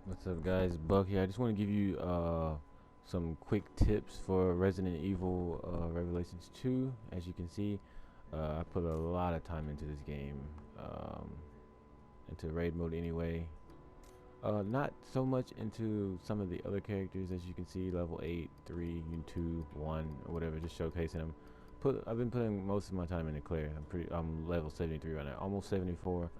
What's up, guys? Buck here. I just want to give you some quick tips for Resident Evil Revelations 2. As you can see, I put a lot of time into this game, um, into raid mode anyway. Not so much into some of the other characters, as you can see, level 8, 3, 2, 1, or whatever, just showcasing them. I've been putting most of my time into Claire. I'm level 73 right now, almost 74.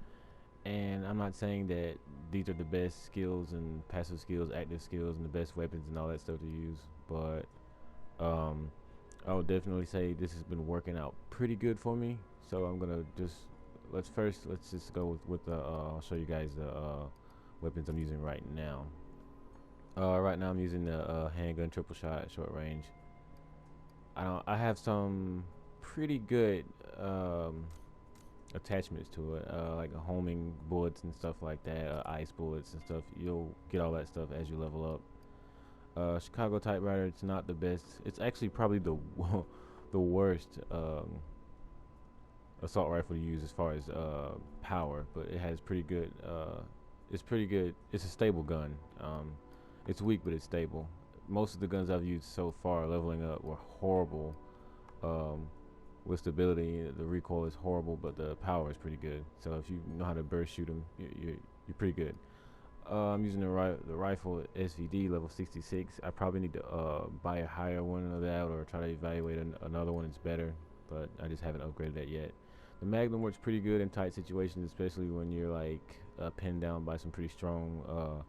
And I'm not saying that these are the best skills and passive skills, active skills, and the best weapons and all that stuff to use, but um, I would definitely say this has been working out pretty good for me. So I'm gonna just let's just go with the I'll show you guys the weapons I'm using right now. Right now I'm using the handgun triple shot short range. I have some pretty good attachments to it, like a homing bullets and stuff like that, ice bullets and stuff. You'll get all that stuff as you level up. Chicago typewriter, it's not the best. It's actually probably the the worst assault rifle to use as far as power, but it has pretty good. It's pretty good. It's a stable gun. It's weak, but it's stable. Most of the guns I've used so far leveling up were horrible. Um, with stability, the recoil is horrible, but the power is pretty good. So if you know how to burst shoot them, you're pretty good. I'm using the rifle SVD level 66. I probably need to buy a higher one of that or try to evaluate another one that's better, but I just haven't upgraded that yet. The Magnum works pretty good in tight situations, especially when you're like pinned down by some pretty strong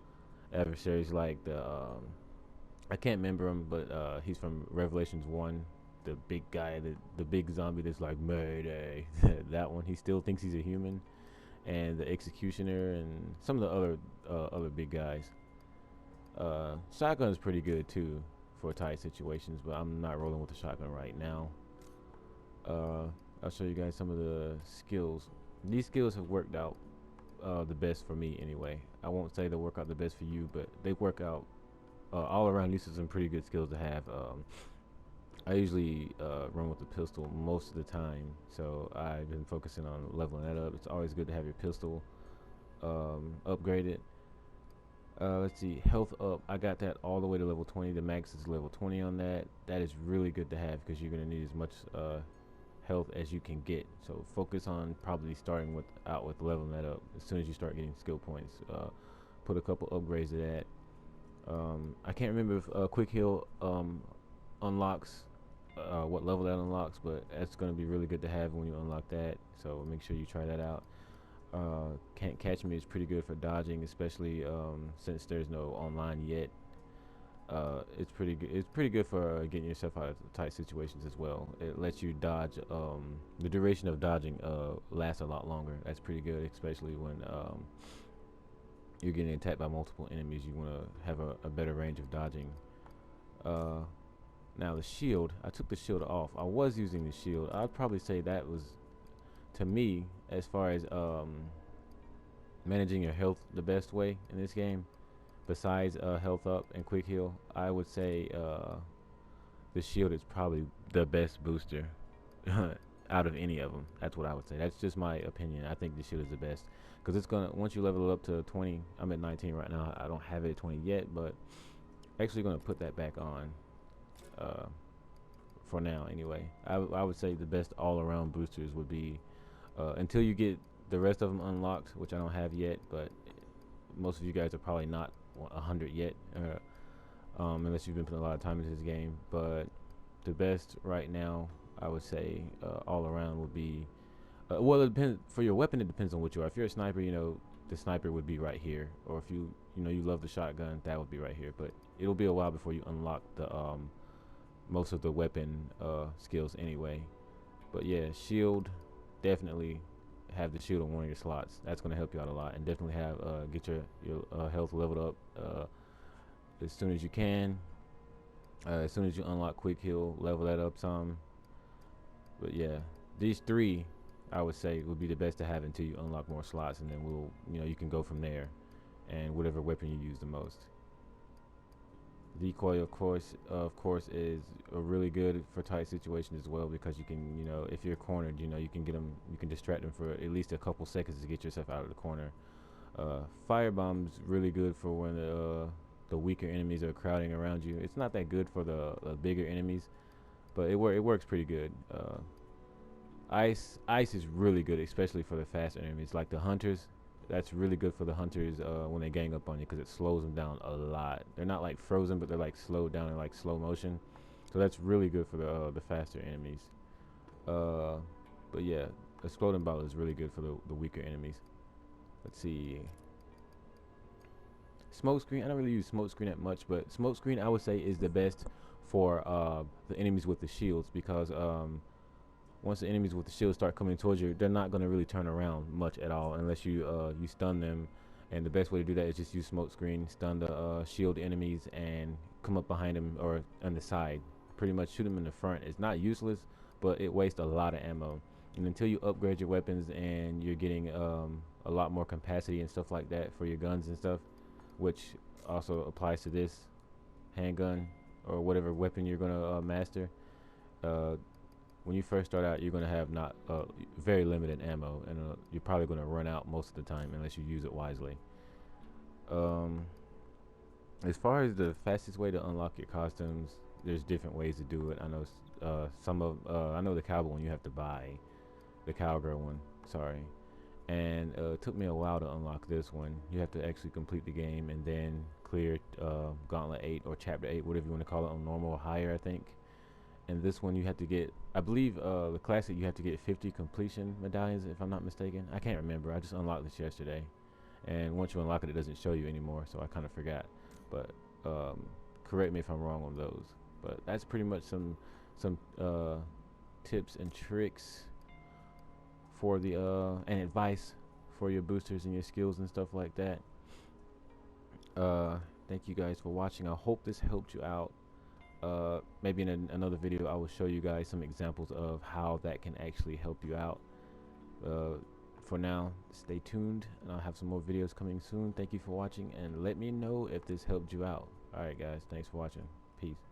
adversaries like the I can't remember him, but he's from Revelations 1. The big guy, the big zombie that's like Mayday. That one, he still thinks he's a human, and the executioner and some of the other big guys. Shotgun's pretty good too for tight situations, but I'm not rolling with the shotgun right now. Uh, I'll show you guys some of the skills. These skills have worked out the best for me anyway. I won't say they work out the best for you, but they work out all around. These are some pretty good skills to have. I usually run with the pistol most of the time, so I've been focusing on leveling that up. It's always good to have your pistol upgraded. Let's see, health up. I got that all the way to level 20. The max is level 20 on that. That is really good to have because you're gonna need as much health as you can get. So focus on probably starting with leveling that up as soon as you start getting skill points. Put a couple upgrades to that. I can't remember if quick heal unlocks what level that unlocks, but that's going to be really good to have when you unlock that. So make sure you try that out. Can't catch me is pretty good for dodging, especially since there's no online yet. It's pretty good. It's pretty good for getting yourself out of tight situations as well. It lets you dodge. The duration of dodging lasts a lot longer. That's pretty good, especially when you're getting attacked by multiple enemies. You want to have a better range of dodging. Uh, Now the shield, I took the shield off. I was using the shield. I'd probably say that was, to me, as far as managing your health the best way in this game, besides health up and quick heal, I would say the shield is probably the best booster out of any of them. That's what I would say. That's just my opinion. I think the shield is the best because it's gonna once you level it up to 20. I'm at 19 right now. I don't have it at 20 yet, but actually gonna put that back on. Uh, for now anyway. I would say the best all-around boosters would be until you get the rest of them unlocked, which I don't have yet, but most of you guys are probably not 100 yet, unless you've been putting a lot of time into this game. But the best right now, I would say, all around would be well, it depends for your weapon. It depends on what you are. If you're a sniper, the sniper would be right here, or if you love the shotgun, that would be right here. But it'll be a while before you unlock the most of the weapon skills anyway. But yeah, shield, definitely have the shield on one of your slots. That's going to help you out a lot, and definitely have get your health leveled up as soon as you can. As soon as you unlock quick heal, level that up some. But yeah, these three I would say would be the best to have until you unlock more slots, and then you can go from there, and whatever weapon you use the most. Decoy, of course, is really good for tight situations as well because you can, if you're cornered, you can get them, you can distract them for at least a couple seconds to get yourself out of the corner. Firebomb's really good for when the weaker enemies are crowding around you. It's not that good for the bigger enemies, but it works pretty good. Ice is really good, especially for the faster enemies like the hunters. That's really good for the hunters when they gang up on you because it slows them down a lot. They're not like frozen, but they're like slowed down in like slow motion. So that's really good for the faster enemies. But yeah, exploding bottle is really good for the weaker enemies. Let's see. Smoke screen. I don't really use smoke screen that much, but smoke screen I would say is the best for the enemies with the shields because once the enemies with the shield start coming towards you, they're not going to really turn around much at all unless you you stun them. And the best way to do that is just use smoke screen, stun the shield enemies, and come up behind them or on the side. Pretty much shoot them in the front. It's not useless, but it wastes a lot of ammo. And until you upgrade your weapons and you're getting a lot more capacity and stuff like that for your guns and stuff, which also applies to this handgun or whatever weapon you're going to master. When you first start out, you're going to have not very limited ammo, and you're probably going to run out most of the time unless you use it wisely. As far as the fastest way to unlock your costumes, there's different ways to do it. I know I know the cowboy one you have to buy, the cowgirl one, sorry, and it took me a while to unlock this one. You have to actually complete the game and then clear Gauntlet 8 or Chapter 8, whatever you want to call it, on normal or higher, I think. And this one you have to get, I believe the classic you have to get 50 completion medallions if I'm not mistaken. I can't remember. I just unlocked this yesterday. And once you unlock it, it doesn't show you anymore, so I kind of forgot. But correct me if I'm wrong on those. But that's pretty much some tips and tricks for the and advice for your boosters and your skills and stuff like that. Thank you guys for watching. I hope this helped you out. Maybe in another video I will show you guys some examples of how that can actually help you out. For now, stay tuned and I'll have some more videos coming soon. Thank you for watching and let me know if this helped you out. Alright guys, thanks for watching. Peace.